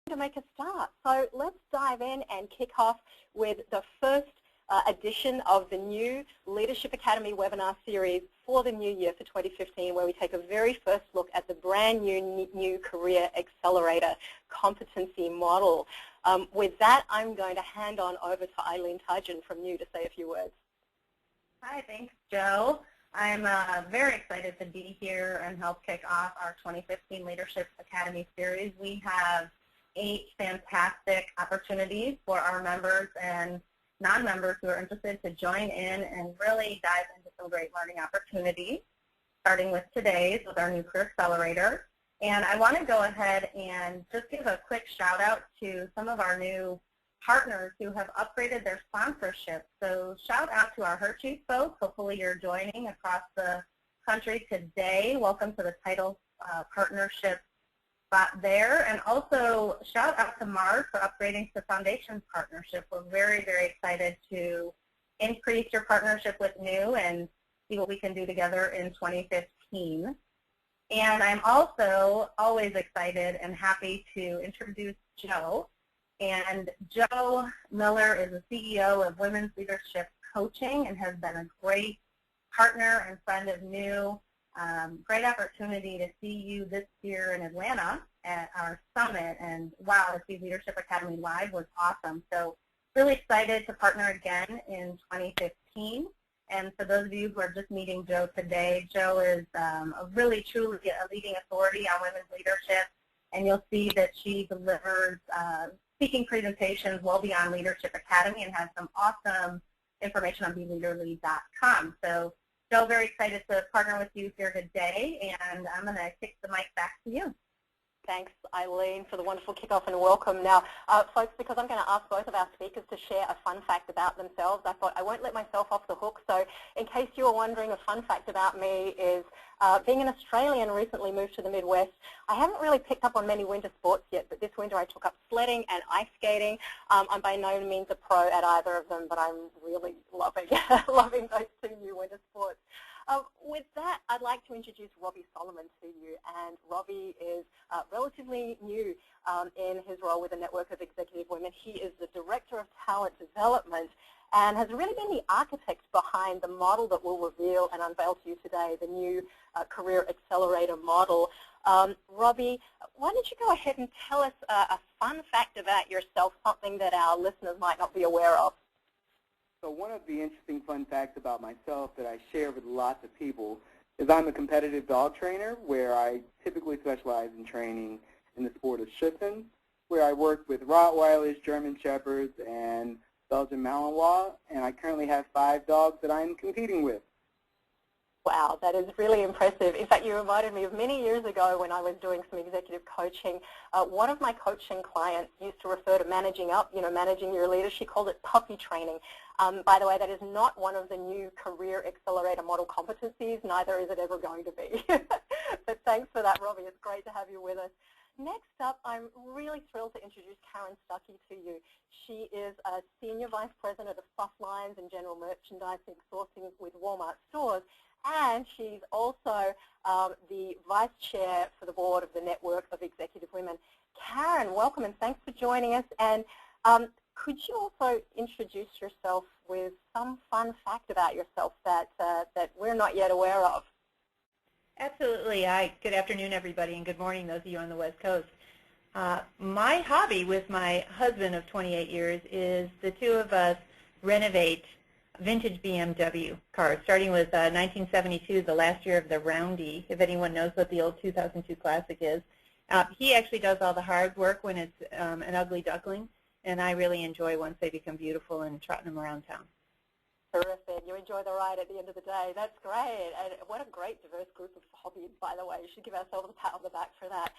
to make a start. So let's dive in and kick off with the first edition of the new Leadership Academy webinar series for the new year for 2015, where we take a very first look at the brand new Career Accelerator competency model. With that, I'm going to hand on over to Eileen Tudgeon from New to say a few words. Hi, thanks, Joe. I'm very excited to be here and help kick off our 2015 Leadership Academy series. We have 8 fantastic opportunities for our members and non-members who are interested to join in and really dive into some great learning opportunities, starting with today's with our new Career Accelerator. And I want to go ahead and just give a quick shout out to some of our new partners who have upgraded their sponsorship. So shout out to our Hershey's folks. Hopefully you're joining across the country today. Welcome to the title partnership spot there. And also shout out to Mars for upgrading to Foundations partnership. We're very, very excited to increase your partnership with New and see what we can do together in 2015. And I'm also always excited and happy to introduce Joe. And Joe Miller is the CEO of Women's Leadership Coaching and has been a great partner and friend of New. Great opportunity to see you this year in Atlanta at our summit. And wow, to see Leadership Academy live was awesome. So really excited to partner again in 2015. And for those of you who are just meeting Joe today, Joe is really truly a leading authority on women's leadership. And you'll see that she delivers speaking presentations well beyond Leadership Academy and has some awesome information on BeLeaderly.com. So, Joe, very excited to partner with you here today, and I'm going to kick the mic back to you. Thanks, Eileen, for the wonderful kickoff and welcome. Now, folks, because I'm going to ask both of our speakers to share a fun fact about themselves, I thought I won't let myself off the hook. So in case you were wondering, a fun fact about me is being an Australian, recently moved to the Midwest. I haven't really picked up on many winter sports yet, but this winter I took up sledding and ice skating. I'm by no means a pro at either of them, but I'm really loving, loving those 2 new winter sports. With that, I'd like to introduce Robbie Solomon to you. And Robbie is relatively new in his role with the Network of Executive Women. He is the Director of Talent Development and has really been the architect behind the model that we'll reveal and unveil to you today, the new Career Accelerator model. Robbie, why don't you go ahead and tell us a fun fact about yourself, something that our listeners might not be aware of. So one of the interesting fun facts about myself that I share with lots of people is I'm a competitive dog trainer where I typically specialize in training in the sport of Schutzhund, where I work with Rottweilers, German Shepherds, and Belgian Malinois, and I currently have 5 dogs that I'm competing with. Wow, that is really impressive. In fact, you reminded me of many years ago when I was doing some executive coaching. One of my coaching clients used to refer to managing up, managing your leaders. She called it puppy training. By the way, that is not one of the new Career Accelerator model competencies. Neither is it ever going to be. But thanks for that, Robbie. It's great to have you with us. Next up, I'm really thrilled to introduce Karen Stuckey to you. She is a Senior Vice President of Soft Lines and General Merchandising Sourcing with Walmart Stores. And she's also the Vice Chair for the Board of the Network of Executive Women. Karen, welcome and thanks for joining us. And could you also introduce yourself with some fun fact about yourself that we're not yet aware of? Absolutely. Good afternoon, everybody, and good morning, those of you on the West Coast. My hobby with my husband of 28 years is the two of us renovate vintage BMW cars, starting with 1972, the last year of the Roundy, if anyone knows what the old 2002 Classic is. He actually does all the hard work when it's an ugly duckling, and I really enjoy once they become beautiful and trotting them around town. Terrific. You enjoy the ride at the end of the day. That's great. And what a great diverse group of hobbies, by the way. We should give ourselves a pat on the back for that.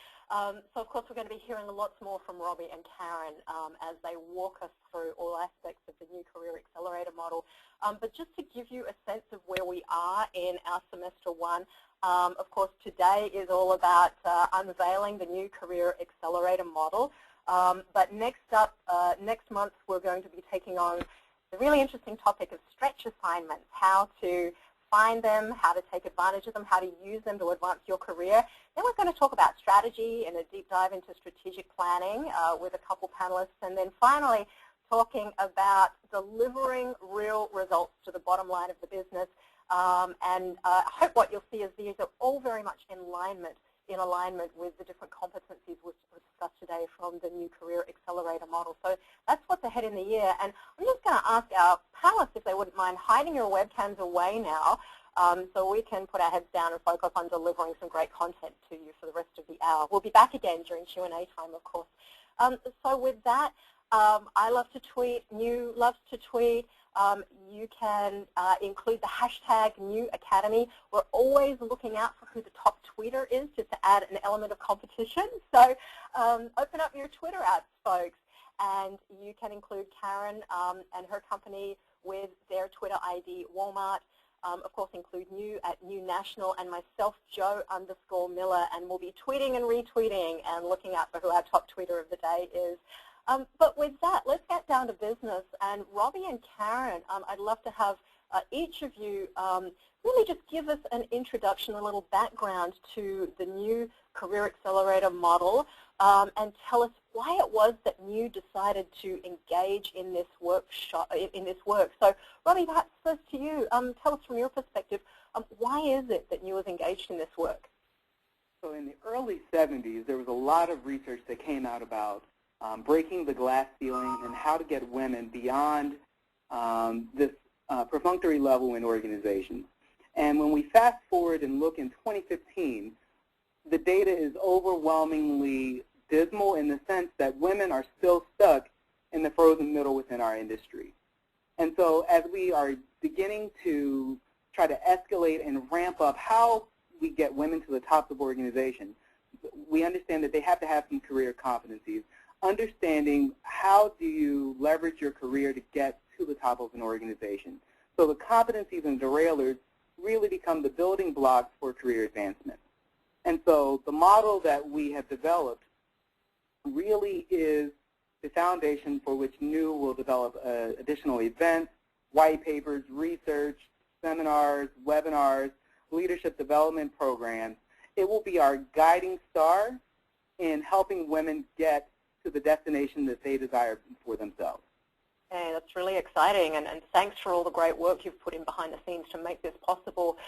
So, of course, we're going to be hearing lots more from Robbie and Karen as they walk us through all aspects of the new Career Accelerator model. But just to give you a sense of where we are in our semester 1, of course, today is all about unveiling the new Career Accelerator model. But next up, next month, we're going to be taking on the really interesting topic of stretch assignments, how to find them, how to take advantage of them, how to use them to advance your career. Then we're going to talk about strategy and a deep dive into strategic planning with a couple panelists. And then finally, talking about delivering real results to the bottom line of the business. I hope what you'll see is these are all very much in alignment with the different competencies which were discussed today from the new Career Accelerator model. So that's what's ahead in the year. And I'm just going to ask our panelists if they wouldn't mind hiding your webcams away now so we can put our heads down and focus on delivering some great content to you for the rest of the hour. We'll be back again during Q&A time, of course. So with that, I love to tweet, New loves to tweet. You can include the hashtag New Academy. We're always looking out for who the top tweeter is, just to add an element of competition. So open up your Twitter apps, folks, and you can include Karen and her company with their Twitter ID, Walmart. Of course, include New at New National, and myself, Joe_Miller, and we'll be tweeting and retweeting and looking out for who our top tweeter of the day is. But with that, let's get down to business. And Robbie and Karen, I'd love to have each of you really just give us an introduction, a little background to the new Career Accelerator model, and tell us why it was that New decided to engage in this work. So, Robbie, perhaps first to you, tell us from your perspective, why is it that New was engaged in this work? So in the early 70s, there was a lot of research that came out about breaking the glass ceiling and how to get women beyond this perfunctory level in organizations. And when we fast forward and look in 2015, the data is overwhelmingly dismal in the sense that women are still stuck in the frozen middle within our industry. And so as we are beginning to try to escalate and ramp up how we get women to the top of organizations, we understand that they have to have some career competencies. Understanding how do you leverage your career to get to the top of an organization. So the competencies and derailers really become the building blocks for career advancement. And so the model that we have developed really is the foundation for which New will develop additional events, white papers, research, seminars, webinars, leadership development programs. It will be our guiding star in helping women get to the destination that they desire for themselves. Hey, that's really exciting, and thanks for all the great work you've put in behind the scenes to make this possible.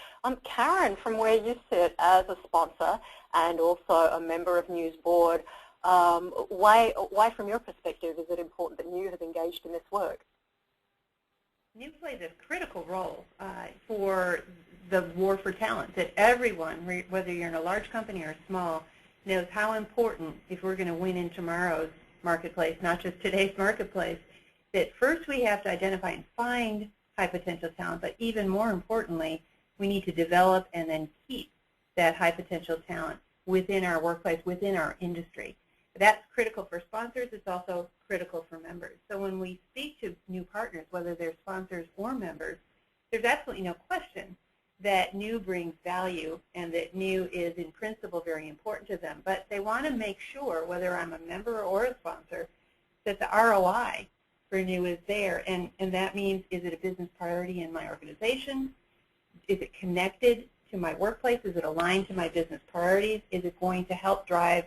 Karen, from where you sit as a sponsor and also a member of New's board, why from your perspective is it important that New has engaged in this work? New plays a critical role for the war for talent, that everyone, whether you're in a large company or small, knows how important, if we're going to win in tomorrow's marketplace, not just today's marketplace, that first we have to identify and find high potential talent, but even more importantly, we need to develop and then keep that high potential talent within our workplace, within our industry. That's critical for sponsors. It's also critical for members. So when we speak to new partners, whether they're sponsors or members, there's absolutely no question that New brings value and that New is in principle very important to them. But they want to make sure, whether I'm a member or a sponsor, that the ROI for New is there. And that means, is it a business priority in my organization? Is it connected to my workplace? Is it aligned to my business priorities? Is it going to help drive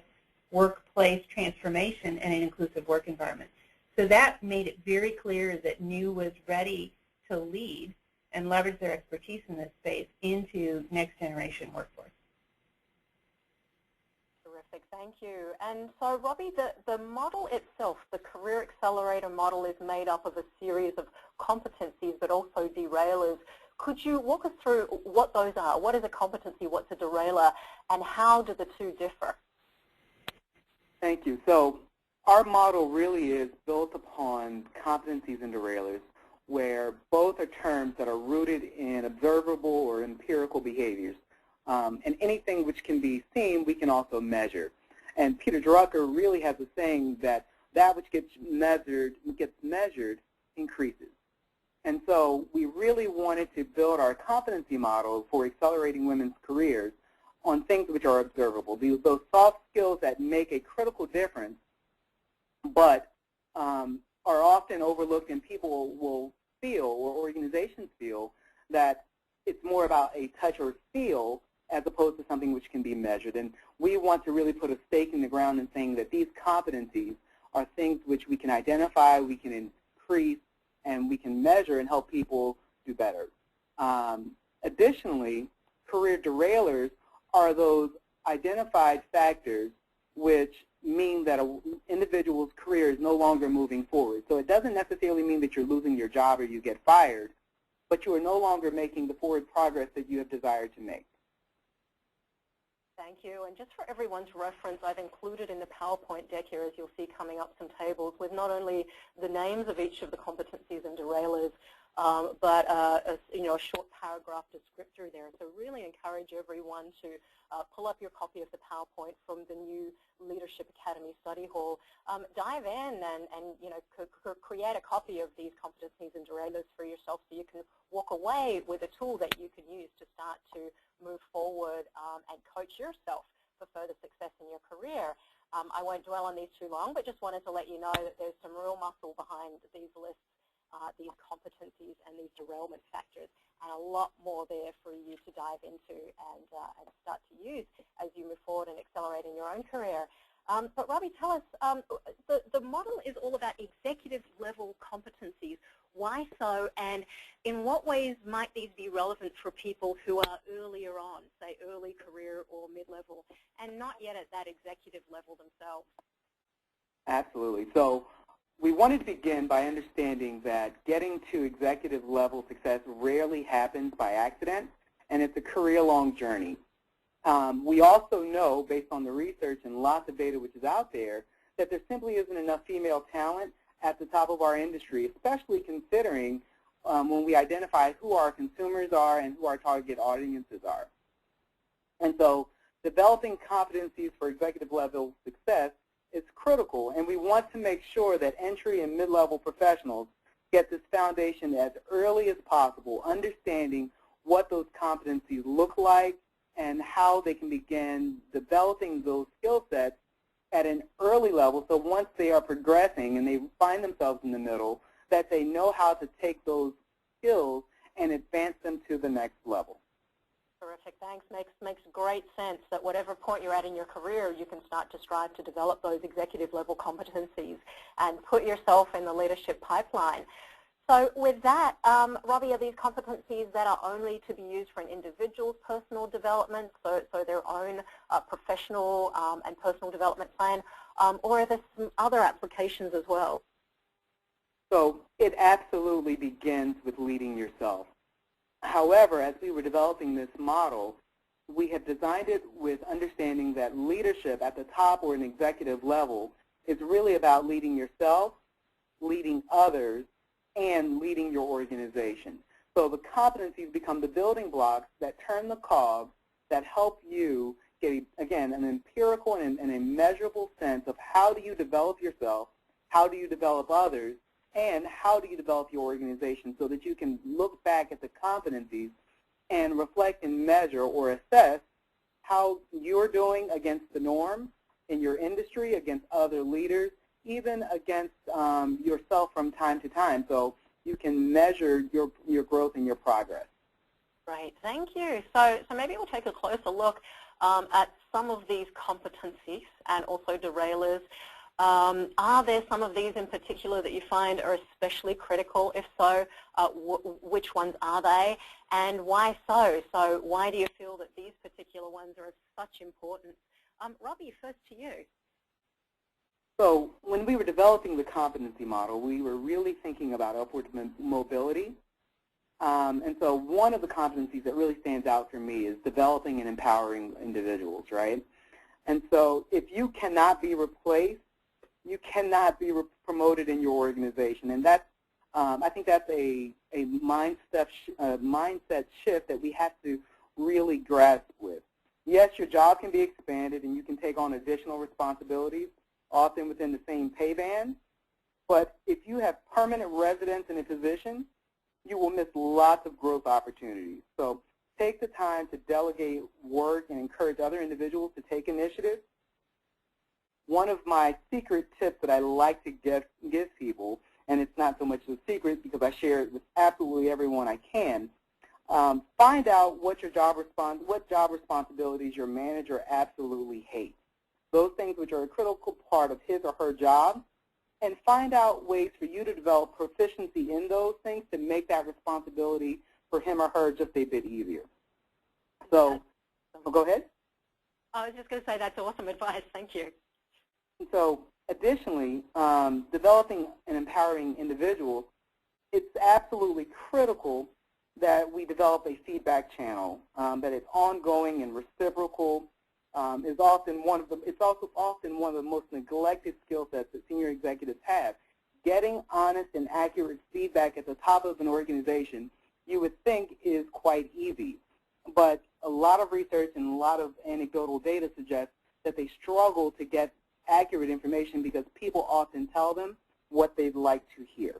workplace transformation and an inclusive work environment? So that made it very clear that New was ready to lead and leverage their expertise in this space into next generation workforce. Terrific, thank you. And so, Robbie, the model itself, the Career Accelerator model, is made up of a series of competencies but also derailers. Could you walk us through what those are? What is a competency, what's a derailer, and how do the two differ? Thank you. So our model really is built upon competencies and derailers, where both are terms that are rooted in observable or empirical behaviors. And anything which can be seen, we can also measure. And Peter Drucker really has a saying that that which gets measured increases. And so we really wanted to build our competency model for accelerating women's careers on things which are observable, those soft skills that make a critical difference, but are often overlooked, and people will feel, or organizations feel, that it's more about a touch or feel as opposed to something which can be measured. And we want to really put a stake in the ground in saying that these competencies are things which we can identify, we can increase, and we can measure and help people do better. Additionally, career derailers are those identified factors which mean that an individual's career is no longer moving forward. So it doesn't necessarily mean that you're losing your job or you get fired, but you are no longer making the forward progress that you have desired to make. Thank you. And just for everyone's reference, I've included in the PowerPoint deck here, as you'll see coming up, some tables with not only the names of each of the competencies and derailers, but a short paragraph descriptor there. So really encourage everyone to pull up your copy of the PowerPoint from the new Leadership Academy Study Hall. Dive in and create a copy of these competencies and derailers for yourself so you can walk away with a tool that you can use to start to move forward and coach yourself for further success in your career. I won't dwell on these too long, but just wanted to let you know that there's some real muscle behind these lists, these competencies and these derailment factors, and a lot more there for you to dive into and start to use as you move forward and accelerate in your own career. But Robbie, tell us, the model is all about executive level competencies. Why so, and in what ways might these be relevant for people who are earlier on, say early career or mid-level, and not yet at that executive level themselves? Absolutely. So we wanted to begin by understanding that getting to executive level success rarely happens by accident, and it's a career-long journey. We also know, based on the research and lots of data which is out there, that there simply isn't enough female talent at the top of our industry, especially considering when we identify who our consumers are and who our target audiences are. And so developing competencies for executive level success is critical, and we want to make sure that entry and mid-level professionals get this foundation as early as possible, understanding what those competencies look like and how they can begin developing those skill sets at an early level, so once they are progressing and they find themselves in the middle, that they know how to take those skills and advance them to the next level. Terrific. Thanks. Makes great sense that whatever point you're at in your career, you can start to strive to develop those executive level competencies and put yourself in the leadership pipeline. So with that, Robbie, are these competencies that are only to be used for an individual's personal development, so their own professional and personal development plan, or are there some other applications as well? So it absolutely begins with leading yourself. However, as we were developing this model, we have designed it with understanding that leadership at the top or an executive level is really about leading yourself, leading others, and leading your organization. So the competencies become the building blocks that turn the cogs that help you get, again, an empirical and a measurable sense of how do you develop yourself, how do you develop others, and how do you develop your organization so that you can look back at the competencies and reflect and measure or assess how you're doing against the norm in your industry, against other leaders, even against yourself from time to time, so you can measure your growth and your progress. Right, thank you. So maybe we'll take a closer look at some of these competencies and also derailers. Are there some of these in particular that you find are especially critical? If so, which ones are they, and why so? So why do you feel that these particular ones are of such importance? Robbie, first to you. So when we were developing the competency model, we were really thinking about upward mobility. And so one of the competencies that really stands out for me is developing and empowering individuals, right? And so if you cannot be replaced, you cannot be promoted in your organization. And that's, I think that's a mindset shift that we have to really grasp with. Yes, your job can be expanded and you can take on additional responsibilities, often within the same pay band, but if you have permanent residence in a position, you will miss lots of growth opportunities. So take the time to delegate work and encourage other individuals to take initiative. One of my secret tips that I like to give people, and it's not so much a secret because I share it with absolutely everyone I can, Find out what job responsibilities your manager absolutely hates. Those things which are a critical part of his or her job, and find out ways for you to develop proficiency in those things to make that responsibility for him or her just a bit easier. So, go ahead. I was just going to say that's awesome advice. Thank you. So, additionally, developing and empowering individuals, it's absolutely critical that we develop a feedback channel, that it's ongoing and reciprocal. It's also often one of the most neglected skill sets that senior executives have. Getting honest and accurate feedback at the top of an organization, you would think is quite easy. But a lot of research and a lot of anecdotal data suggests that they struggle to get accurate information because people often tell them what they'd like to hear.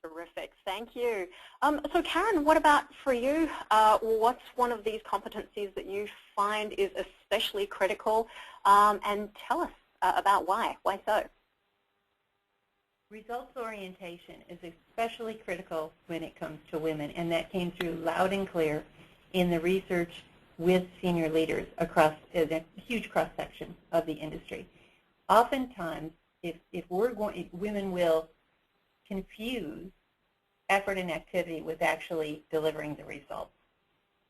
Terrific. Thank you. So Karen, what about for you? What's one of these competencies that you find is especially critical? And tell us about why. Why so? Results orientation is especially critical when it comes to women, and that came through loud and clear in the research with senior leaders across a huge cross-section of the industry. Oftentimes, women will confuse effort and activity with actually delivering the results.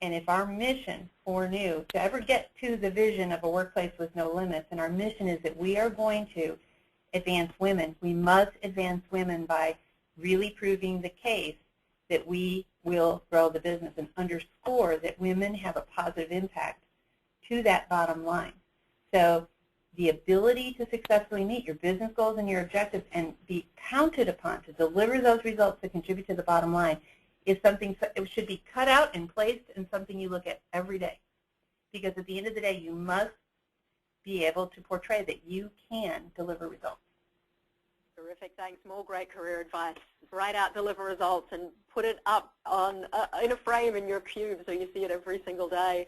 And if our mission for NEW to ever get to the vision of a workplace with no limits, and our mission is that we are going to advance women, we must advance women by really proving the case that we will grow the business and underscore that women have a positive impact to that bottom line. So the ability to successfully meet your business goals and your objectives and be counted upon to deliver those results that contribute to the bottom line is something, it should be cut out and placed and something you look at every day. Because at the end of the day, you must be able to portray that you can deliver results. Terrific. Thanks. More great career advice. Write out, deliver results, and put it up on in a frame in your cube so you see it every single day.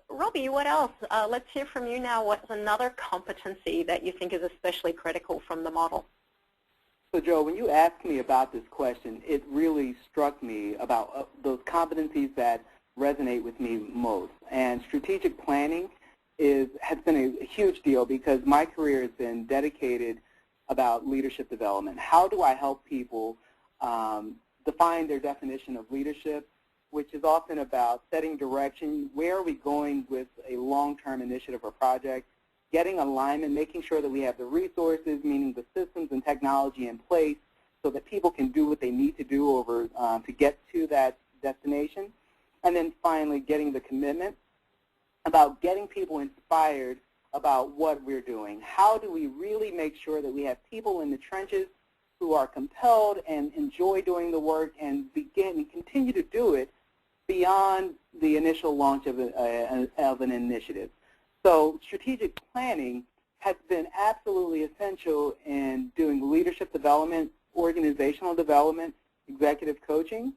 Robbie, what else? Let's hear from you now. What's another competency that you think is especially critical from the model? So, Joe, when you asked me about this question, it really struck me about those competencies that resonate with me most. And strategic planning has been a huge deal because my career has been dedicated about leadership development. How do I help people define their definition of leadership, which is often about setting direction, where are we going with a long-term initiative or project, getting alignment, making sure that we have the resources, meaning the systems and technology in place so that people can do what they need to do to get to that destination. And then finally, getting the commitment, about getting people inspired about what we're doing. How do we really make sure that we have people in the trenches who are compelled and enjoy doing the work and continue to do it beyond the initial launch of an initiative? So strategic planning has been absolutely essential in doing leadership development, organizational development, executive coaching.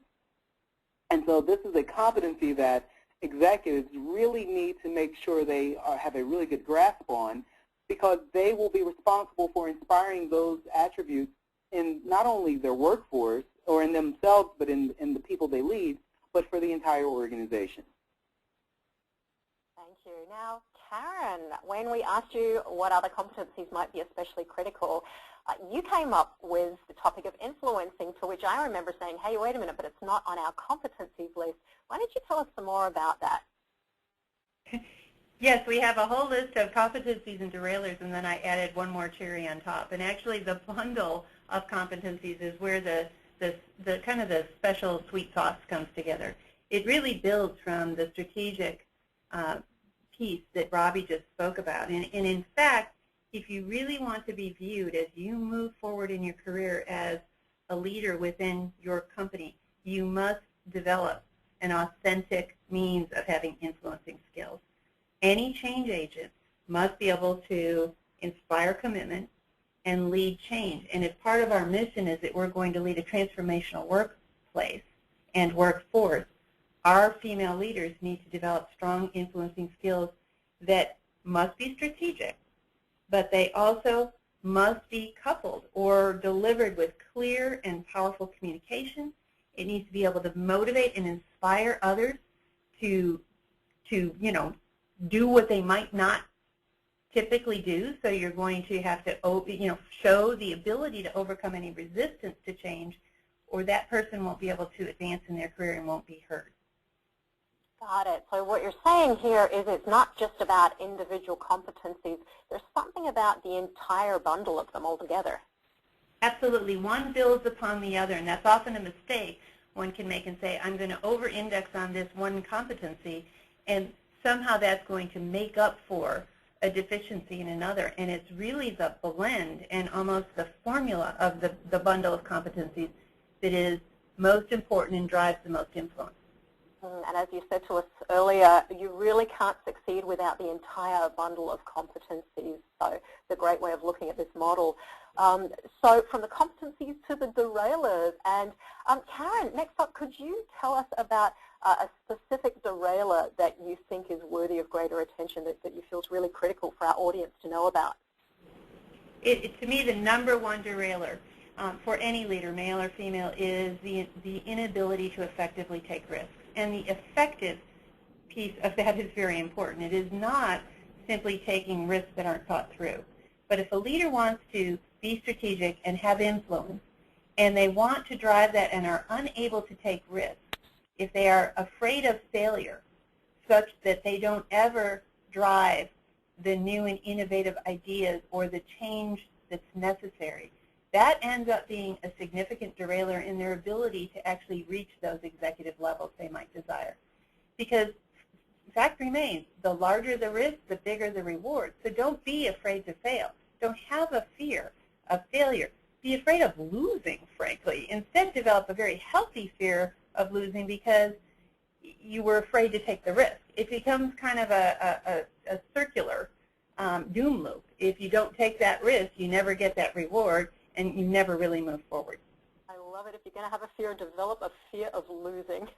And so this is a competency that executives really need to make sure they have a really good grasp on, because they will be responsible for inspiring those attributes in not only their workforce or in themselves, but in the people they lead, but for the entire organization. Thank you. Now, Karen, when we asked you what other competencies might be especially critical, you came up with the topic of influencing, to which I remember saying, hey, wait a minute, but it's not on our competencies list. Why don't you tell us some more about that? Yes, we have a whole list of competencies and derailers, and then I added one more cherry on top. And actually, the bundle of competencies is where the kind of the special sweet sauce comes together. It really builds from the strategic piece that Robbie just spoke about. And in fact, if you really want to be viewed as you move forward in your career as a leader within your company, you must develop an authentic means of having influencing skills. Any change agent must be able to inspire commitment and lead change. And if part of our mission is that we're going to lead a transformational workplace and workforce, our female leaders need to develop strong influencing skills that must be strategic, but they also must be coupled or delivered with clear and powerful communication It needs to be able to motivate and inspire others to do what they might not typically do. So you're going to have to, show the ability to overcome any resistance to change, or that person won't be able to advance in their career and won't be heard. Got it. So what you're saying here is it's not just about individual competencies. There's something about the entire bundle of them altogether. Absolutely. One builds upon the other, and that's often a mistake one can make and say, I'm going to over-index on this one competency, and somehow that's going to make up for a deficiency in another. And it's really the blend and almost the formula of the bundle of competencies that is most important and drives the most influence. And as you said to us earlier, you really can't succeed without the entire bundle of competencies. So it's a great way of looking at this model. So from the competencies to the derailers. And Karen, next up, could you tell us about a specific derailer that you think is worthy of greater attention, that you feel is really critical for our audience to know about? To me, the number one derailer for any leader, male or female, is the inability to effectively take risks. And the effective piece of that is very important. It is not simply taking risks that aren't thought through. But if a leader wants to be strategic and have influence, and they want to drive that and are unable to take risks, if they are afraid of failure such that they don't ever drive the new and innovative ideas or the change that's necessary, that ends up being a significant derailer in their ability to actually reach those executive levels they might desire. Because the fact remains, the larger the risk, the bigger the reward. So don't be afraid to fail. Don't have a fear of failure. Be afraid of losing, frankly. Instead, develop a very healthy fear of losing because you were afraid to take the risk. It becomes kind of a circular doom loop. If you don't take that risk, you never get that reward, and you never really move forward. I love it. If you're going to have a fear, develop a fear of losing.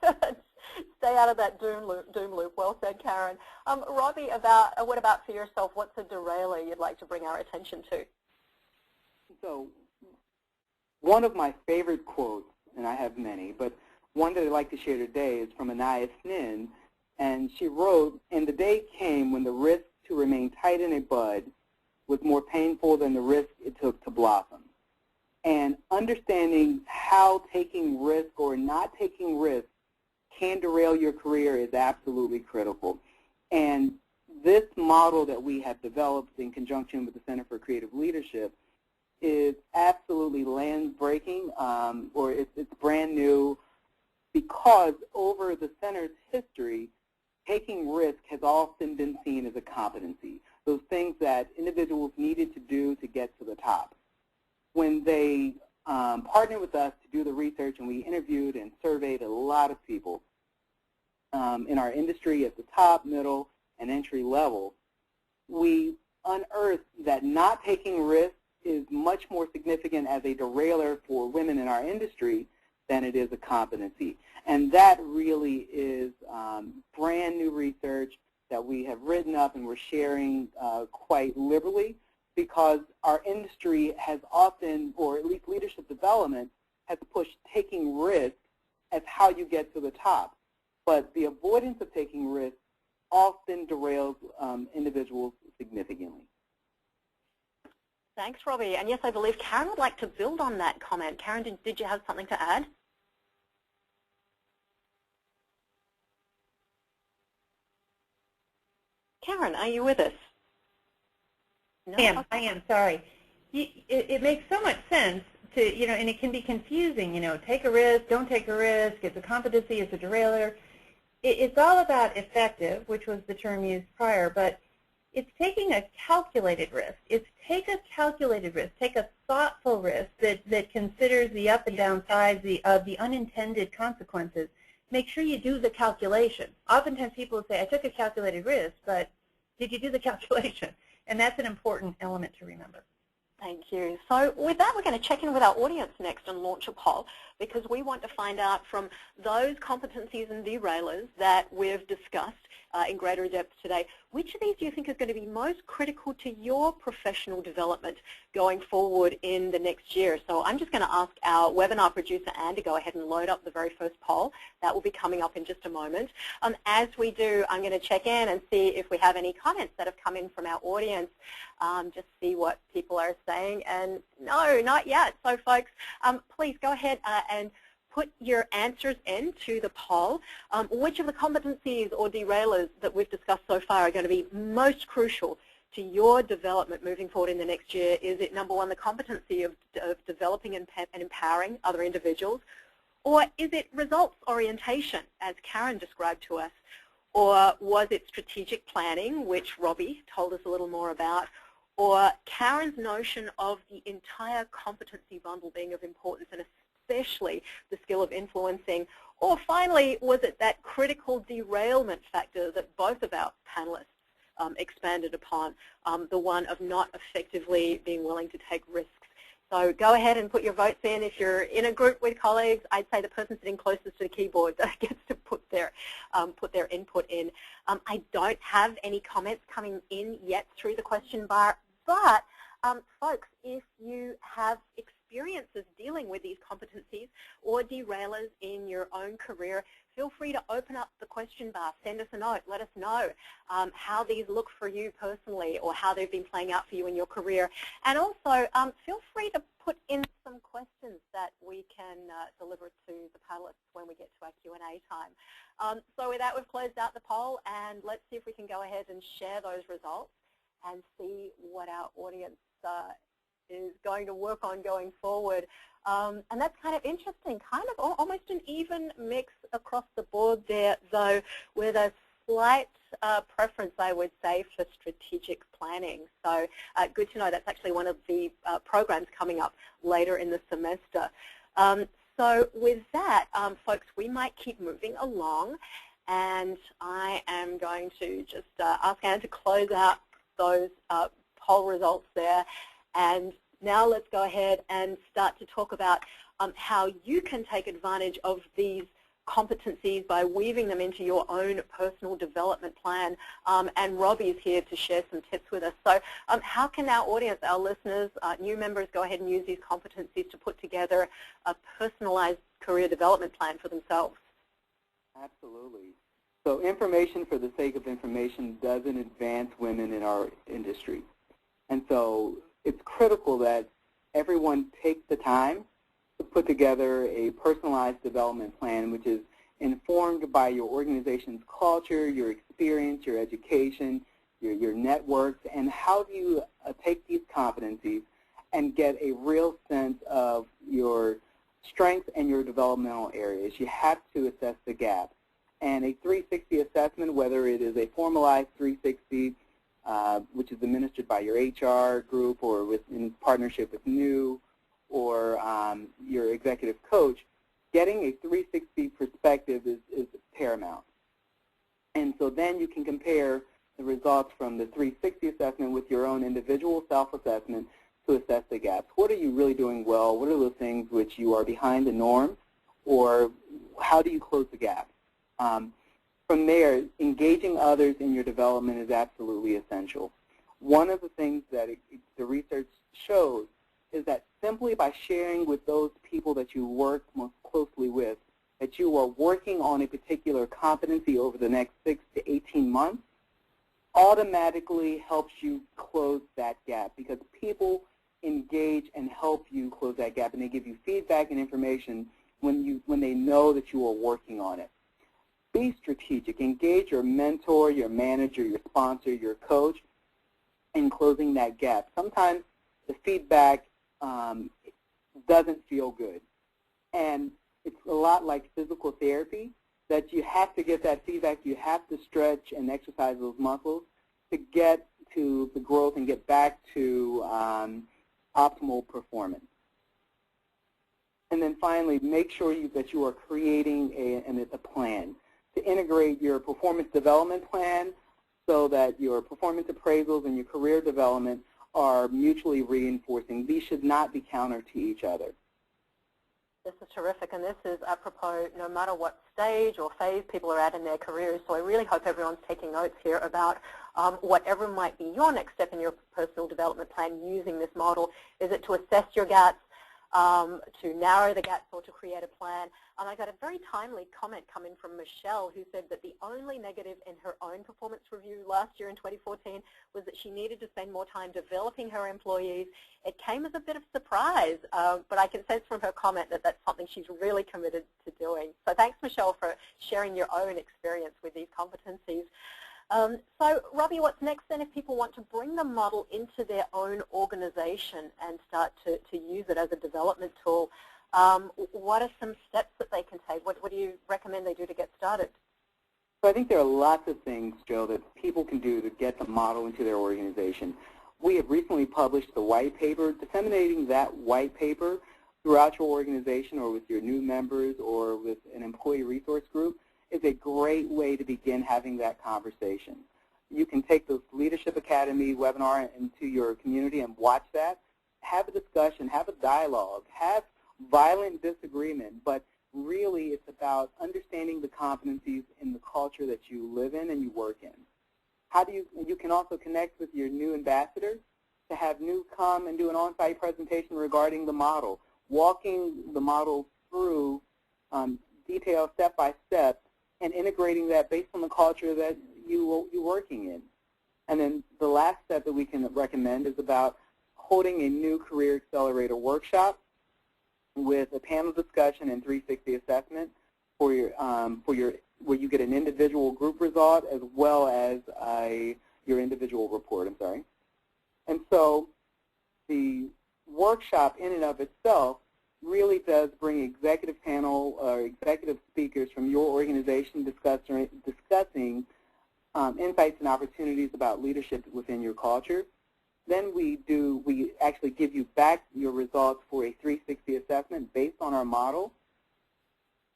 Stay out of that doom loop. Well said, Karen. Robbie, what about for yourself? What's a derailer you'd like to bring our attention to? So one of my favorite quotes, and I have many, but one that I'd like to share today is from Anais Nin, and she wrote, "And the day came when the risk to remain tight in a bud was more painful than the risk it took to blossom." And understanding how taking risk or not taking risk can derail your career is absolutely critical. And this model that we have developed in conjunction with the Center for Creative Leadership is absolutely land-breaking, or it's brand new, because over the center's history, taking risk has often been seen as a competency, those things that individuals needed to do to get to the top. When they partnered with us to do the research, and we interviewed and surveyed a lot of people in our industry at the top, middle, and entry level, we unearthed that not taking risks is much more significant as a derailer for women in our industry than it is a competency. And that really is brand new research that we have written up and we're sharing quite liberally, because our industry has often, or at least leadership development, has pushed taking risks as how you get to the top. But the avoidance of taking risks often derails individuals significantly. Thanks, Robbie. And yes, I believe Karen would like to build on that comment. Karen, did you have something to add? Karen, are you with us? No? I am, sorry. It makes so much sense to, and it can be confusing, take a risk, don't take a risk, it's a competency, it's a derailer. It's all about effective, which was the term used prior, but it's taking a calculated risk. It's take a calculated risk, take a thoughtful risk that considers the up and down sides of the unintended consequences. Make sure you do the calculation. Oftentimes people will say, I took a calculated risk, but did you do the calculation? And that's an important element to remember. Thank you. So with that, we're going to check in with our audience next and launch a poll, because we want to find out from those competencies and derailers that we've discussed, in greater depth today. Which of these do you think is going to be most critical to your professional development going forward in the next year? So I'm just going to ask our webinar producer, Anne, to go ahead and load up the very first poll. That will be coming up in just a moment. As we do, I'm going to check in and see if we have any comments that have come in from our audience, just see what people are saying. And no, not yet. So folks, please go ahead and put your answers into the poll. Which of the competencies or derailers that we've discussed so far are going to be most crucial to your development moving forward in the next year? Is it, number one, the competency of developing and empowering other individuals? Or is it results orientation, as Karen described to us? Or was it strategic planning, which Robbie told us a little more about? Or Karen's notion of the entire competency bundle being of importance, and especially the skill of influencing? Or finally, was it that critical derailment factor that both of our panelists expanded upon, the one of not effectively being willing to take risks? So go ahead and put your votes in. If you're in a group with colleagues, I'd say the person sitting closest to the keyboard gets to put their input in. I don't have any comments coming in yet through the question bar, but folks, if you have experiences dealing with these competencies or derailers in your own career, feel free to open up the question bar, send us a note, let us know how these look for you personally or how they've been playing out for you in your career. And also, feel free to put in some questions that we can deliver to the panelists when we get to our Q&A time. So with that, we've closed out the poll, and let's see if we can go ahead and share those results and see what our audience is going to work on going forward. And that's kind of interesting, kind of almost an even mix across the board there, though, with a slight preference, I would say, for strategic planning. So good to know. That's actually one of the programs coming up later in the semester. So with that, folks, we might keep moving along, and I am going to just ask Anne to close out those poll results there. And now let's go ahead and start to talk about how you can take advantage of these competencies by weaving them into your own personal development plan. And Robbie's here to share some tips with us. So how can our audience, our listeners, new members, go ahead and use these competencies to put together a personalized career development plan for themselves? Absolutely. So information for the sake of information doesn't advance women in our industry. And so it's critical that everyone takes the time to put together a personalized development plan, which is informed by your organization's culture, your experience, your education, your networks, and how do you take these competencies and get a real sense of your strengths and your developmental areas. You have to assess the gap. And a 360 assessment, whether it is a formalized 360, which is administered by your HR group or in partnership with NEW or your executive coach, getting a 360 perspective is paramount. And so then you can compare the results from the 360 assessment with your own individual self-assessment to assess the gaps. What are you really doing well? What are those things which you are behind the norm? Or how do you close the gap? From there, engaging others in your development is absolutely essential. One of the things that the research shows is that simply by sharing with those people that you work most closely with that you are working on a particular competency over the next 6 to 18 months automatically helps you close that gap, because people engage and help you close that gap, and they give you feedback and information when they know that you are working on it. Be strategic. Engage your mentor, your manager, your sponsor, your coach in closing that gap. Sometimes the feedback doesn't feel good. And it's a lot like physical therapy, that you have to get that feedback. You have to stretch and exercise those muscles to get to the growth and get back to optimal performance. And then finally, make sure that you are creating a plan to integrate your performance development plan so that your performance appraisals and your career development are mutually reinforcing. These should not be counter to each other. This is terrific, and this is apropos no matter what stage or phase people are at in their careers. So I really hope everyone's taking notes here about whatever might be your next step in your personal development plan using this model. Is it to assess your gaps, to narrow the gaps, or to create a plan? And I got a very timely comment coming from Michelle, who said that the only negative in her own performance review last year in 2014 was that she needed to spend more time developing her employees. It came as a bit of a surprise, but I can sense from her comment that that's something she's really committed to doing. So thanks, Michelle, for sharing your own experience with these competencies. So, Robbie, what's next then if people want to bring the model into their own organization and start to use it as a development tool? What are some steps that they can take? What do you recommend they do to get started? So I think there are lots of things, Joe, that people can do to get the model into their organization. We have recently published the white paper. Disseminating that white paper throughout your organization or with your new members or with an employee resource group is a great way to begin having that conversation. You can take the Leadership Academy webinar into your community and watch that. Have a discussion, have a dialogue, have violent disagreement, but really it's about understanding the competencies in the culture that you live in and you work in. How do you can also connect with your new ambassadors to have new come and do an on-site presentation regarding the model, walking the model through detailed step-by-step and integrating that based on the culture that you're working in. And then the last step that we can recommend is about holding a new Career Accelerator workshop with a panel discussion and 360 assessment for where you get an individual group result as well as your individual report. And so the workshop in and of itself really does bring executive panel or executive speakers from your organization discussing insights and opportunities about leadership within your culture. Then we actually give you back your results for a 360 assessment based on our model,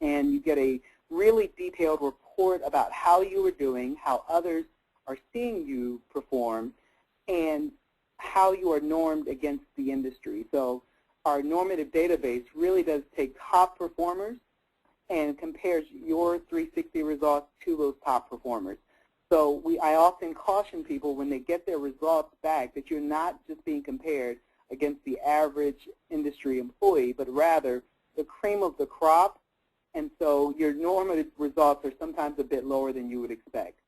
and you get a really detailed report about how you are doing, how others are seeing you perform, and how you are normed against the industry. So our normative database really does take top performers and compares your 360 results to those top performers. So I often caution people when they get their results back that you're not just being compared against the average industry employee, but rather the cream of the crop, and so your normative results are sometimes a bit lower than you would expect.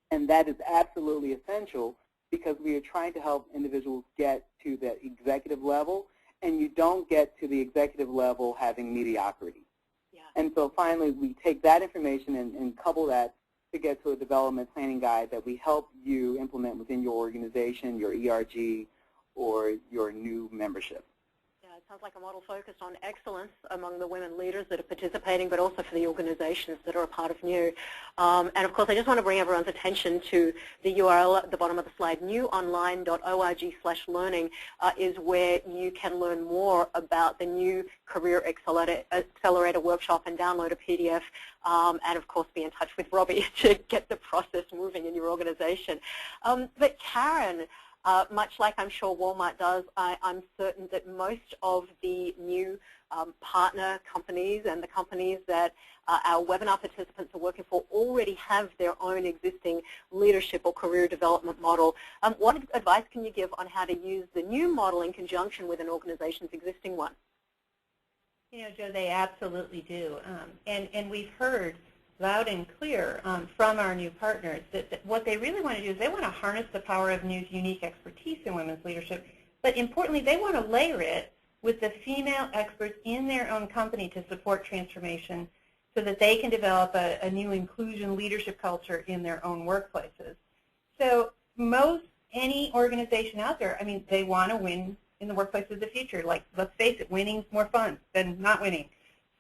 And that is absolutely essential because we are trying to help individuals get to the executive level, and you don't get to the executive level having mediocrity. Yeah. And so finally, we take that information and couple that to get to a development planning guide that we help you implement within your organization, your ERG, or your new membership. Yeah, it sounds like a model focused on excellence among the women leaders that are participating, but also for the organizations that are a part of NEW. And of course, I just want to bring everyone's attention to the URL at the bottom of the slide. newonline.org/learning is where you can learn more about the new Career Accelerator workshop and download a PDF, and of course be in touch with Robbie to get the process moving in your organization. But Karen, much like I'm sure Walmart does, I'm certain that most of the new partner companies and the companies that our webinar participants are working for already have their own existing leadership or career development model. What advice can you give on how to use the new model in conjunction with an organization's existing one? You know, Joe, they absolutely do. And we've heard loud and clear from our new partners that what they really want to do is they want to harness the power of NEW's unique expertise in women's leadership, but importantly, they want to layer it with the female experts in their own company to support transformation so that they can develop a new inclusion leadership culture in their own workplaces. So any organization out there, I mean, they want to win in the workplace of the future. Like, let's face it, winning's more fun than not winning.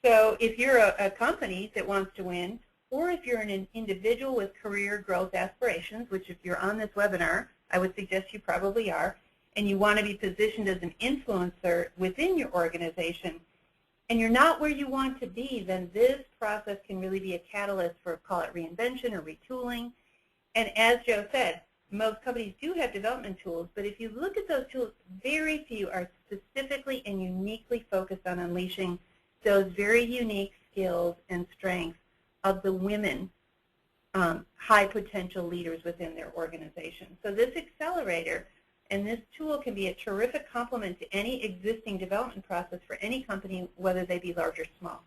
So if you're a company that wants to win, or if you're an individual with career growth aspirations, which if you're on this webinar, I would suggest you probably are, and you want to be positioned as an influencer within your organization, and you're not where you want to be, then this process can really be a catalyst for, call it reinvention or retooling. And as Joe said, most companies do have development tools, but if you look at those tools, very few are specifically and uniquely focused on unleashing those very unique skills and strengths of the women high potential leaders within their organization. So this accelerator and this tool can be a terrific complement to any existing development process for any company, whether they be large or small.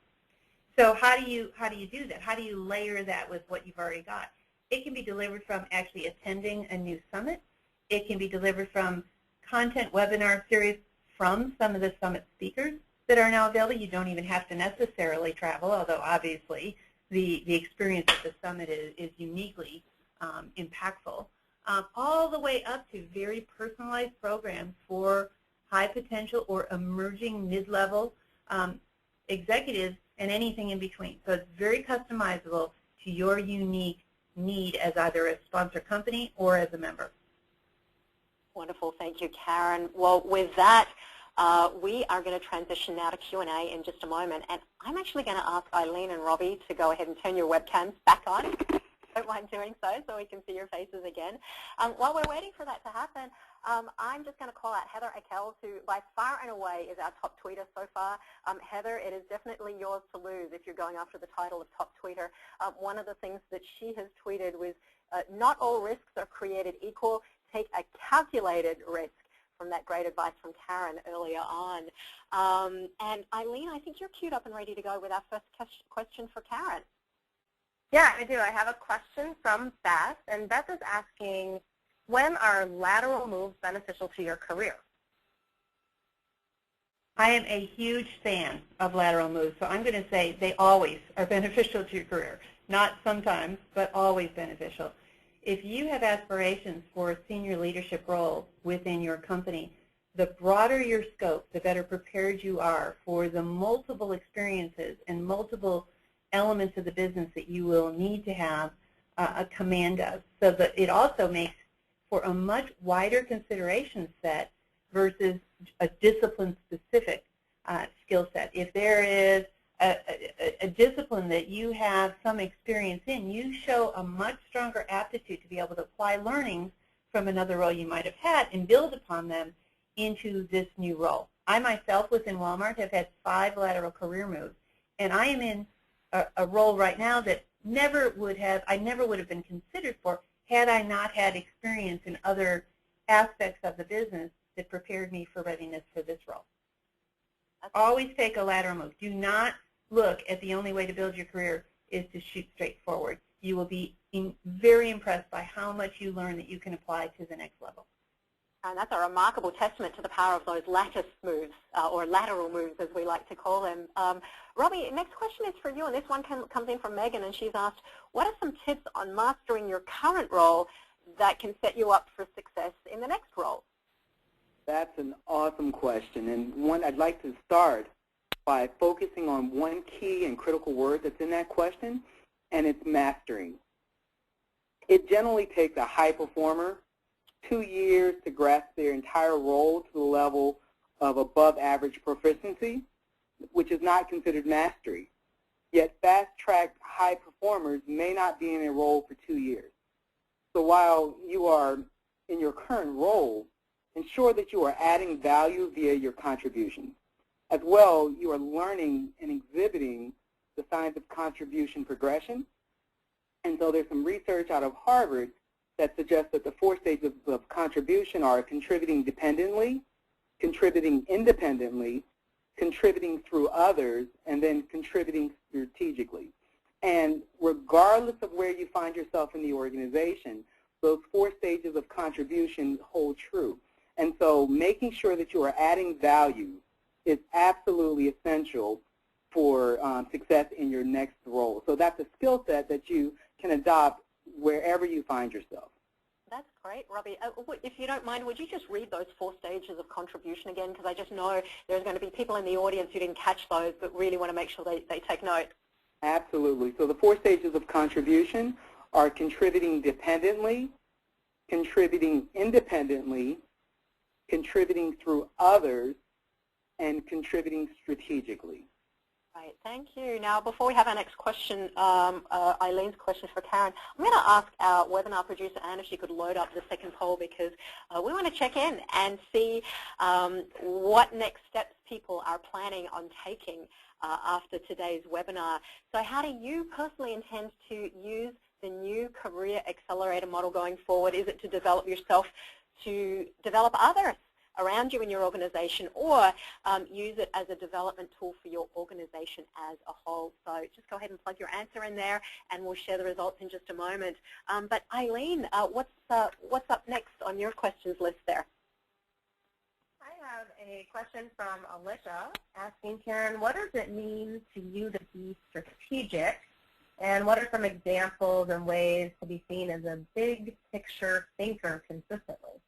So how do you do that? How do you layer that with what you've already got? It can be delivered from actually attending a new summit. It can be delivered from content webinar series from some of the summit speakers that are now available. You don't even have to necessarily travel, although obviously the experience at the summit is uniquely impactful, all the way up to very personalized programs for high potential or emerging mid-level executives and anything in between. So it's very customizable to your unique need as either a sponsor company or as a member. Wonderful. Thank you, Karen. Well, with that, we are going to transition now to Q&A in just a moment. And I'm actually going to ask Eileen and Robbie to go ahead and turn your webcams back on. Don't mind doing so we can see your faces again. While we're waiting for that to happen, I'm just going to call out Heather Ackels, who by far and away is our top tweeter so far. Heather, it is definitely yours to lose if you're going after the title of top tweeter. One of the things that she has tweeted was, not all risks are created equal. Take a calculated risk, from that great advice from Karen earlier on. And Eileen, I think you're queued up and ready to go with our first question for Karen. Yeah, I do. I have a question from Beth, and Beth is asking, when are lateral moves beneficial to your career? I am a huge fan of lateral moves, so I'm going to say they always are beneficial to your career. Not sometimes, but always beneficial. If you have aspirations for a senior leadership role within your company, the broader your scope, the better prepared you are for the multiple experiences and multiple elements of the business that you will need to have a command of. So that it also makes for a much wider consideration set versus a discipline-specific skill set. If there is a discipline that you have some experience in, you show a much stronger aptitude to be able to apply learnings from another role you might have had and build upon them into this new role. I myself within Walmart have had 5 lateral career moves, and I am in a role right now that I never would have been considered for had I not had experience in other aspects of the business that prepared me for readiness for this role. Always take a lateral move. Do not look at the only way to build your career is to shoot straight forward. You will be very impressed by how much you learn that you can apply to the next level. And that's a remarkable testament to the power of those lattice moves, or lateral moves as we like to call them. Robbie, next question is for you, and this one comes in from Megan, and she's asked, what are some tips on mastering your current role that can set you up for success in the next role? That's an awesome question, and one I'd like to start by focusing on one key and critical word that's in that question, and it's mastering. It generally takes a high performer 2 years to grasp their entire role to the level of above average proficiency, which is not considered mastery. Yet fast-track high performers may not be in a role for 2 years. So while you are in your current role, ensure that you are adding value via your contributions. As well, you are learning and exhibiting the signs of contribution progression. And so there's some research out of Harvard that suggests that the 4 stages of contribution are contributing dependently, contributing independently, contributing through others, and then contributing strategically. And regardless of where you find yourself in the organization, those 4 stages of contribution hold true. And so making sure that you are adding value is absolutely essential for success in your next role. So that's a skill set that you can adopt wherever you find yourself. That's great, Robbie. If you don't mind, would you just read those 4 stages of contribution again? Because I just know there's going to be people in the audience who didn't catch those but really want to make sure they take note. Absolutely. So the 4 stages of contribution are contributing dependently, contributing independently, contributing through others, and contributing strategically. Right, thank you. Now, before we have our next question, Eileen's question for Karen, I'm going to ask our webinar producer, Anne, if she could load up the second poll, because we want to check in and see what next steps people are planning on taking after today's webinar. So how do you personally intend to use the new Career Accelerator model going forward? Is it to develop yourself, to develop others around you in your organization, or use it as a development tool for your organization as a whole? So just go ahead and plug your answer in there, and we'll share the results in just a moment. But Eileen, what's up next on your questions list there? I have a question from Alicia asking, Karen, what does it mean to you to be strategic, and what are some examples and ways to be seen as a big picture thinker consistently?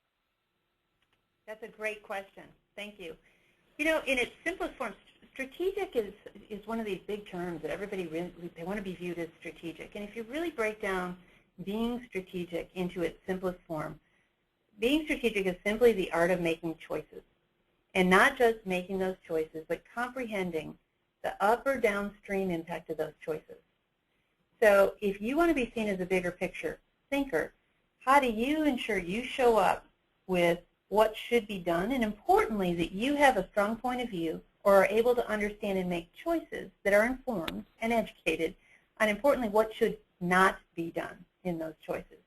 That's a great question. Thank you. You know, in its simplest form, strategic is one of these big terms that everybody really, they want to be viewed as strategic. And if you really break down being strategic into its simplest form, being strategic is simply the art of making choices. And not just making those choices, but comprehending the up or downstream impact of those choices. So if you want to be seen as a bigger picture thinker, how do you ensure you show up with what should be done, and importantly, that you have a strong point of view or are able to understand and make choices that are informed and educated, and importantly, what should not be done in those choices.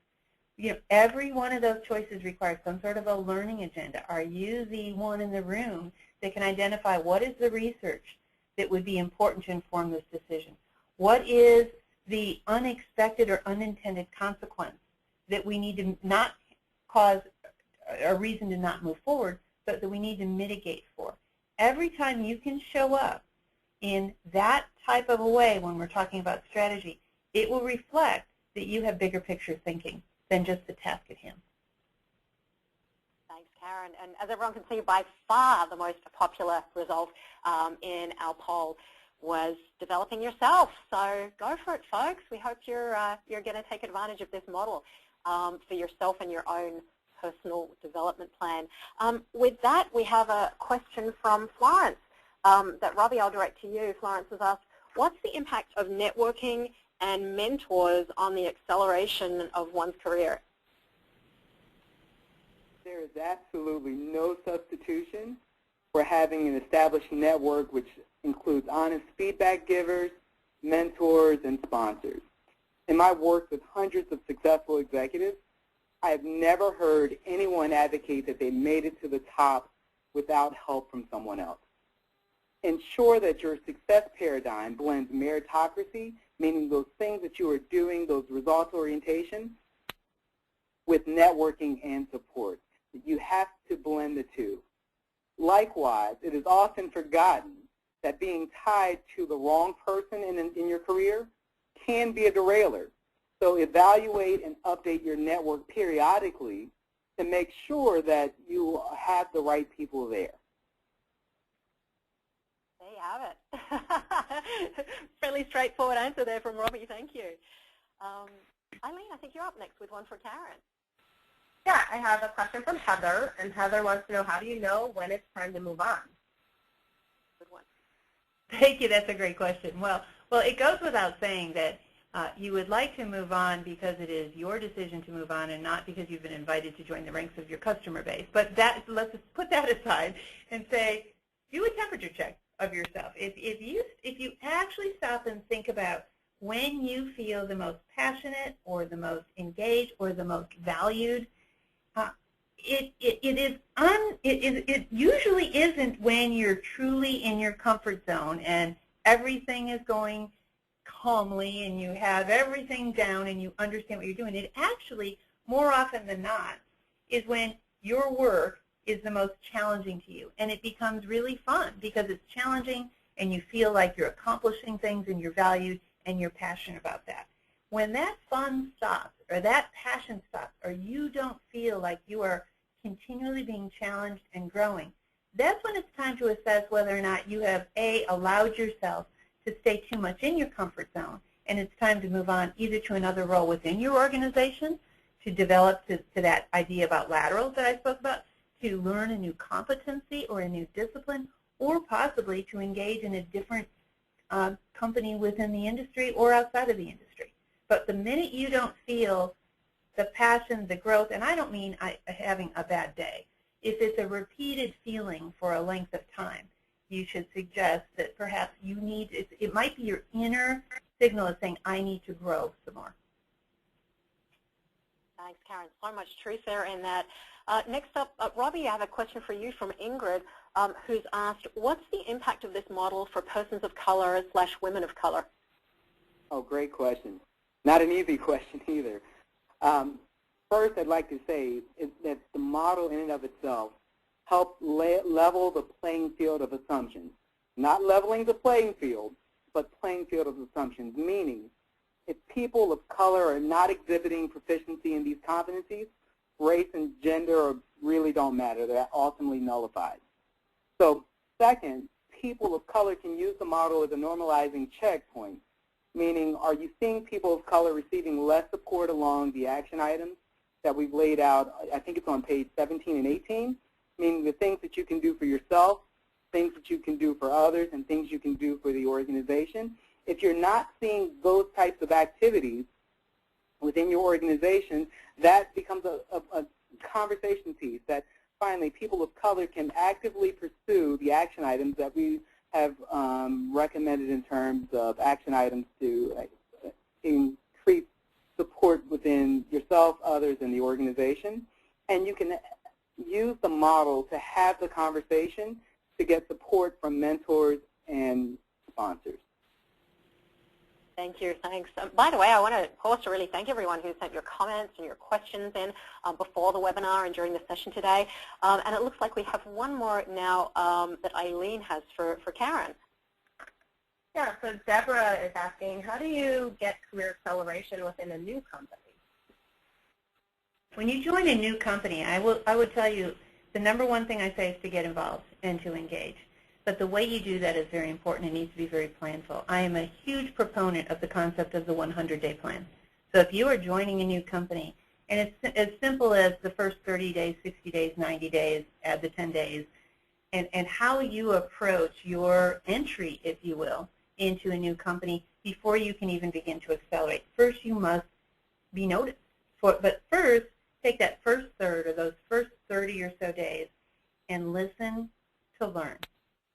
You know, every one of those choices requires some sort of a learning agenda. Are you the one in the room that can identify what is the research that would be important to inform this decision? What is the unexpected or unintended consequence that we need to not cause a reason to not move forward, but that we need to mitigate for? Every time you can show up in that type of a way when we're talking about strategy, it will reflect that you have bigger picture thinking than just the task at hand. Thanks, Karen. And as everyone can see, by far the most popular result in our poll was developing yourself. So go for it, folks. We hope you're going to take advantage of this model for yourself and your own personal development plan. With that, we have a question from Florence that, Robbie, I'll direct to you. Florence has asked, what's the impact of networking and mentors on the acceleration of one's career? There is absolutely no substitution for having an established network which includes honest feedback givers, mentors, and sponsors. In my work with hundreds of successful executives, I have never heard anyone advocate that they made it to the top without help from someone else. Ensure that your success paradigm blends meritocracy, meaning those things that you are doing, those results orientation, with networking and support. You have to blend the two. Likewise, it is often forgotten that being tied to the wrong person in your career can be a derailer. So evaluate and update your network periodically to make sure that you have the right people there. There you have it. Fairly straightforward answer there from Robbie. Thank you. Eileen, I think you're up next with one for Karen. Yeah, I have a question from Heather, and Heather wants to know, how do you know when it's time to move on? Good one. Thank you. That's a great question. Well, it goes without saying that you would like to move on because it is your decision to move on and not because you've been invited to join the ranks of your customer base. But let's just put that aside and say, do a temperature check of yourself. If you actually stop and think about when you feel the most passionate or the most engaged or the most valued, it usually isn't when you're truly in your comfort zone and everything is going calmly and you have everything down and you understand what you're doing. It actually, more often than not, is when your work is the most challenging to you. And it becomes really fun because it's challenging and you feel like you're accomplishing things and you're valued and you're passionate about that. When that fun stops or that passion stops or you don't feel like you are continually being challenged and growing, that's when it's time to assess whether or not you have, A, allowed yourself to stay too much in your comfort zone, and it's time to move on either to another role within your organization, to develop to that idea about laterals that I spoke about, to learn a new competency or a new discipline, or possibly to engage in a different company within the industry or outside of the industry. But the minute you don't feel the passion, the growth, and I don't mean having a bad day. If it's a repeated feeling for a length of time, you should suggest that perhaps you need, it might be your inner signal is saying, I need to grow some more. Thanks, Karen. So much truth there in that. Next up, Robbie, I have a question for you from Ingrid, who's asked, what's the impact of this model for persons of color / women of color? Oh, great question. Not an easy question either. First, I'd like to say is that the model in and of itself helps level the playing field of assumptions. Not leveling the playing field, but playing field of assumptions, meaning if people of color are not exhibiting proficiency in these competencies, race and gender really don't matter. They're ultimately nullified. So second, people of color can use the model as a normalizing checkpoint, meaning are you seeing people of color receiving less support along the action items that we've laid out? I think it's on page 17 and 18, meaning the things that you can do for yourself, things that you can do for others, and things you can do for the organization. If you're not seeing those types of activities within your organization, that becomes a conversation piece that finally people of color can actively pursue the action items that we have recommended in terms of action items to increase support within yourself, others, and the organization. And you can use the model to have the conversation to get support from mentors and sponsors. Thank you. Thanks. By the way, I want to pause to really thank everyone who sent your comments and your questions in before the webinar and during the session today. And it looks like we have one more now that Eileen has for Karen. Yeah, so Deborah is asking, how do you get career acceleration within a new company? When you join a new company, I would tell you the number one thing I say is to get involved and to engage. But the way you do that is very important. It needs to be very planful. I am a huge proponent of the concept of the 100-day plan. So if you are joining a new company, and it's as simple as the first 30 days, 60 days, 90 days, add the 10 days, and how you approach your entry, if you will, into a new company before you can even begin to accelerate. First, you must be noticed. But first, take that first third or those first 30 or so days and listen to learn.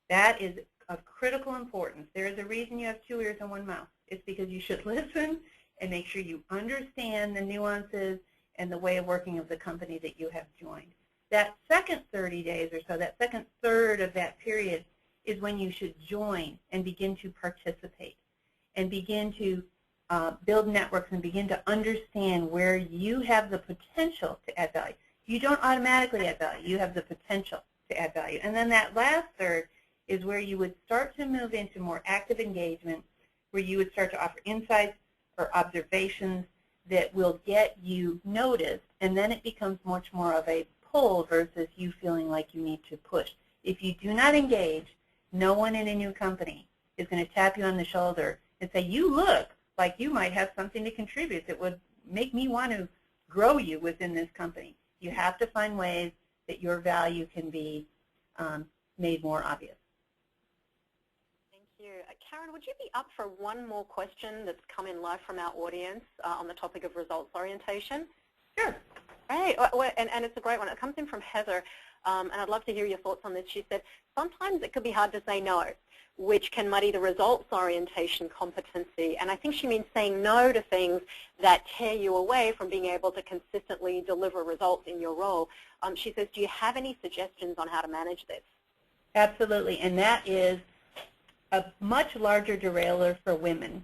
That is of critical importance. There is a reason you have 2 ears and 1 mouth. It's because you should listen and make sure you understand the nuances and the way of working of the company that you have joined. That second 30 days or so, that second third of that period is when you should join and begin to participate and begin to build networks and begin to understand where you have the potential to add value. You don't automatically add value. You have the potential to add value. And then that last third is where you would start to move into more active engagement, where you would start to offer insights or observations that will get you noticed, and then it becomes much more of a pull versus you feeling like you need to push. If you do not engage, no one in a new company is going to tap you on the shoulder and say, you look like you might have something to contribute that would make me want to grow you within this company. You have to find ways that your value can be made more obvious. Thank you. Karen, would you be up for one more question that's come in live from our audience on the topic of results orientation? Sure. Right, and it's a great one. It comes in from Heather, and I'd love to hear your thoughts on this. She said, sometimes it could be hard to say no, which can muddy the results orientation competency. And I think she means saying no to things that tear you away from being able to consistently deliver results in your role. She says, do you have any suggestions on how to manage this? Absolutely, and that is a much larger derailer for women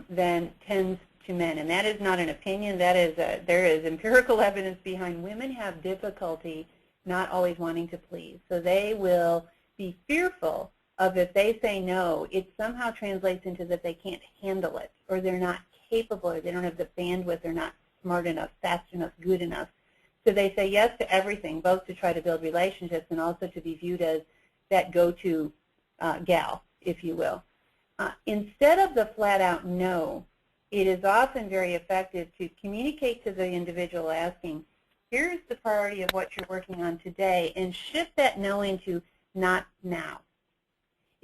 than tends to men. And that is not an opinion. That is there is empirical evidence behind women have difficulty not always wanting to please. So they will be fearful of if they say no, it somehow translates into that they can't handle it, or they're not capable, or they don't have the bandwidth, they're not smart enough, fast enough, good enough. So they say yes to everything, both to try to build relationships and also to be viewed as that go-to gal, if you will. Instead of the flat-out no, it is often very effective to communicate to the individual asking, here's the priority of what you're working on today, and shift that no into not now.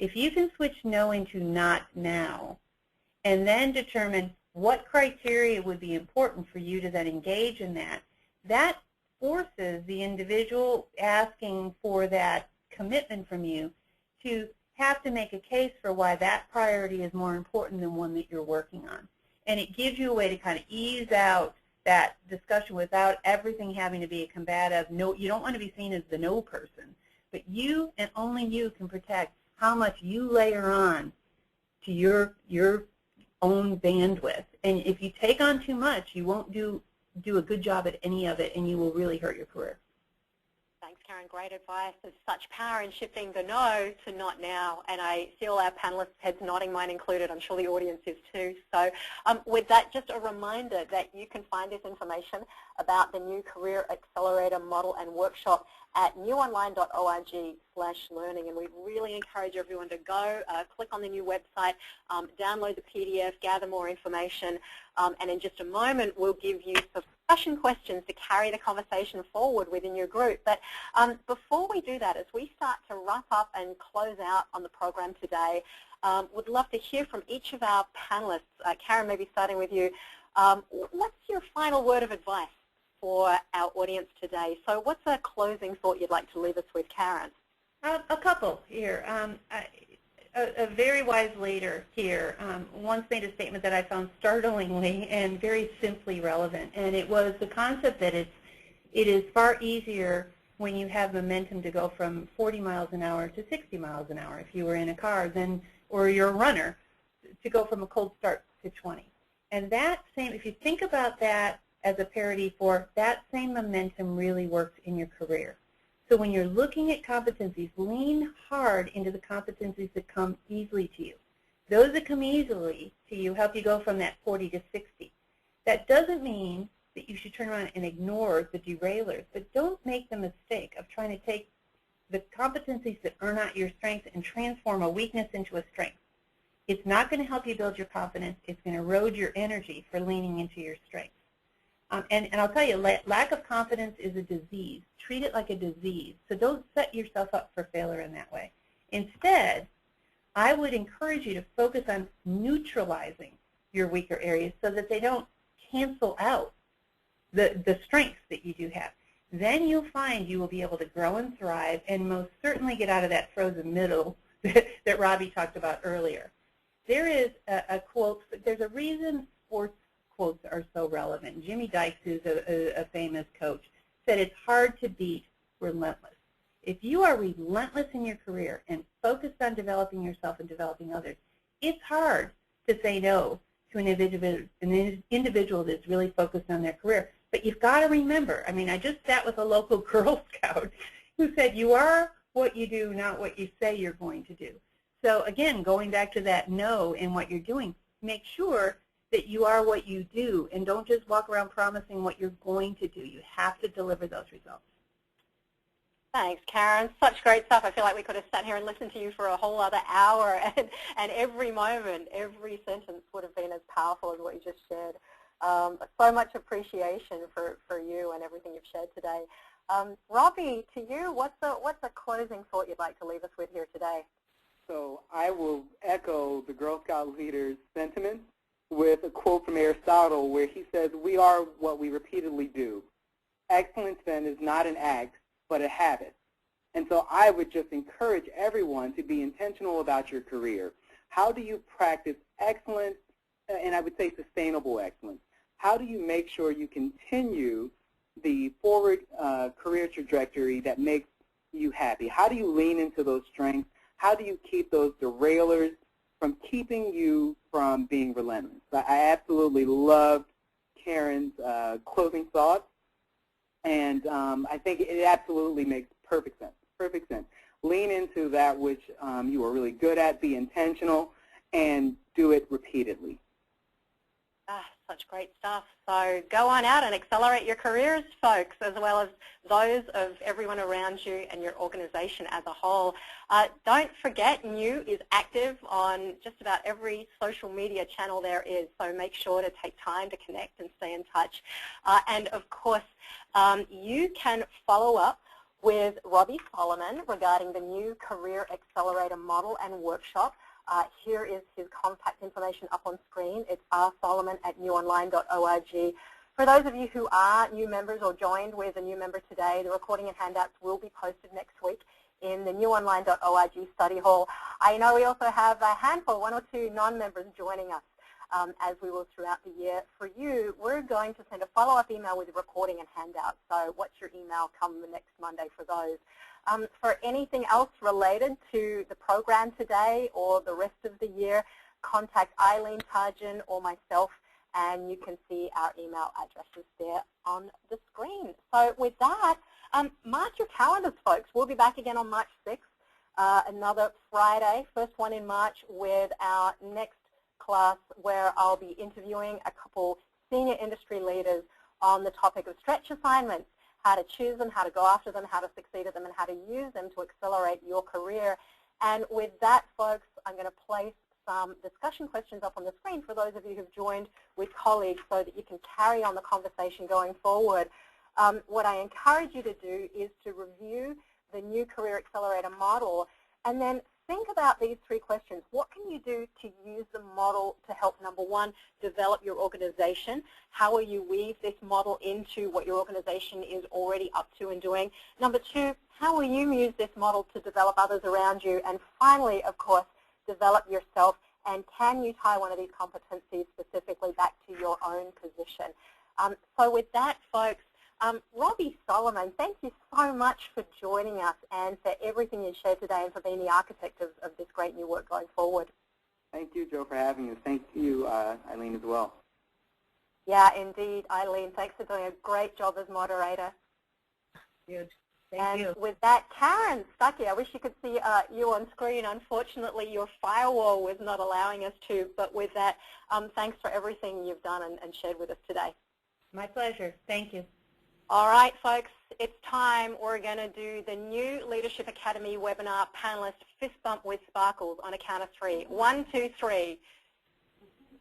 If you can switch no into not now, and then determine what criteria would be important for you to then engage in that, that forces the individual asking for that commitment from you to have to make a case for why that priority is more important than one that you're working on. And it gives you a way to kind of ease out that discussion without everything having to be a combative no. You don't want to be seen as the no person, but you and only you can protect how much you layer on to your own bandwidth. And if you take on too much, you won't do a good job at any of it, and you will really hurt your career. Thanks, Karen. Great advice. There's such power in shifting the no to not now, and I see all our panelists' heads nodding, mine included. I'm sure the audience is too. So with that, just a reminder that you can find this information about the new Career Accelerator model and workshop at newonline.org/learning, and we really encourage everyone to go, click on the new website, download the PDF, gather more information, and in just a moment we'll give you some discussion questions to carry the conversation forward within your group. But before we do that, as we start to wrap up and close out on the program today, would love to hear from each of our panelists. Karen, maybe starting with you. What's your final word of advice for our audience today? So what's a closing thought you'd like to leave us with, Karen? A couple here. A very wise leader here once made a statement that I found startlingly and very simply relevant, and it was the concept that it is far easier when you have momentum to go from 40 miles an hour to 60 miles an hour if you were in a car, or you're a runner, to go from a cold start to 20. And that same, if you think about that as a parity for that same momentum really works in your career. So when you're looking at competencies, lean hard into the competencies that come easily to you. Those that come easily to you help you go from that 40 to 60. That doesn't mean that you should turn around and ignore the derailers, but don't make the mistake of trying to take the competencies that are not your strengths and transform a weakness into a strength. It's not going to help you build your confidence. It's going to erode your energy for leaning into your strengths. And I'll tell you, lack of confidence is a disease. Treat it like a disease. So don't set yourself up for failure in that way. Instead, I would encourage you to focus on neutralizing your weaker areas so that they don't cancel out the strengths that you do have. Then you'll find you will be able to grow and thrive and most certainly get out of that frozen middle that Robbie talked about earlier. There is a quote, there's a reason sports quotes are so relevant. Jimmy Dykes, who's a famous coach, said it's hard to beat relentless. If you are relentless in your career and focused on developing yourself and developing others, it's hard to say no to an individual that's really focused on their career. But you've got to remember, I mean, I just sat with a local Girl Scout who said, you are what you do, not what you say you're going to do. So again, going back to that no in what you're doing, make sure that you are what you do, and don't just walk around promising what you're going to do. You have to deliver those results. Thanks, Karen. Such great stuff. I feel like we could have sat here and listened to you for a whole other hour, and every moment, every sentence would have been as powerful as what you just shared. So much appreciation for you and everything you've shared today. Robbie, to you, what's a closing thought you'd like to leave us with here today? So I will echo the Girl Scout leader's sentiment with a quote from Aristotle where he says, we are what we repeatedly do. Excellence then is not an act, but a habit. And so I would just encourage everyone to be intentional about your career. How do you practice excellence, and I would say sustainable excellence? How do you make sure you continue the forward career trajectory that makes you happy? How do you lean into those strengths? How do you keep those derailers from keeping you from being relentless? I absolutely loved Karen's closing thoughts, and I think it absolutely makes perfect sense. Perfect sense. Lean into that which you are really good at, be intentional, and do it repeatedly. Such great stuff. So go on out and accelerate your careers, folks, as well as those of everyone around you and your organization as a whole. Don't forget, New is active on just about every social media channel there is, so make sure to take time to connect and stay in touch. And of course, you can follow up with Robbie Solomon regarding the new Career Accelerator model and workshop. Here is his contact information up on screen. It's rsolomon@newonline.org. For those of you who are new members or joined with a new member today, the recording and handouts will be posted next week in the newonline.org study hall. I know we also have a handful, 1 or 2 non-members joining us as we will throughout the year. For you, we're going to send a follow-up email with a recording and handouts. So watch your email come the next Monday for those. For anything else related to the program today or the rest of the year, contact Eileen Tarjan or myself, and you can see our email addresses there on the screen. So with that, mark your calendars, folks. We'll be back again on March 6th, another Friday, first one in March, with our next class where I'll be interviewing a couple senior industry leaders on the topic of stretch assignments, how to choose them, how to go after them, how to succeed at them, and how to use them to accelerate your career. And with that, folks, I'm going to place some discussion questions up on the screen for those of you who've joined with colleagues so that you can carry on the conversation going forward. What I encourage you to do is to review the new Career Accelerator model and then think about these 3 questions. What can you do to use the model to help, number 1, develop your organization? How will you weave this model into what your organization is already up to and doing? Number 2, how will you use this model to develop others around you? And finally, of course, develop yourself. And can you tie one of these competencies specifically back to your own position? So with that, folks, Robbie Solomon, thank you so much for joining us and for everything you shared today and for being the architect of this great new work going forward. Thank you, Joe, for having us. Thank you, Eileen, as well. Yeah, indeed, Eileen. Thanks for doing a great job as moderator. Good. Thank you. And with that, Karen Stuckey, I wish you could see you on screen. Unfortunately, your firewall was not allowing us to. But with that, thanks for everything you've done and shared with us today. My pleasure. Thank you. All right, folks, it's time. We're going to do the new Leadership Academy webinar panelist fist bump with sparkles on a count of 3. 1, 2, 3.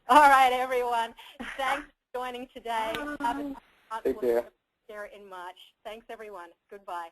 All right, everyone. Thanks for joining today. Take care. In March. Thanks, everyone. Goodbye.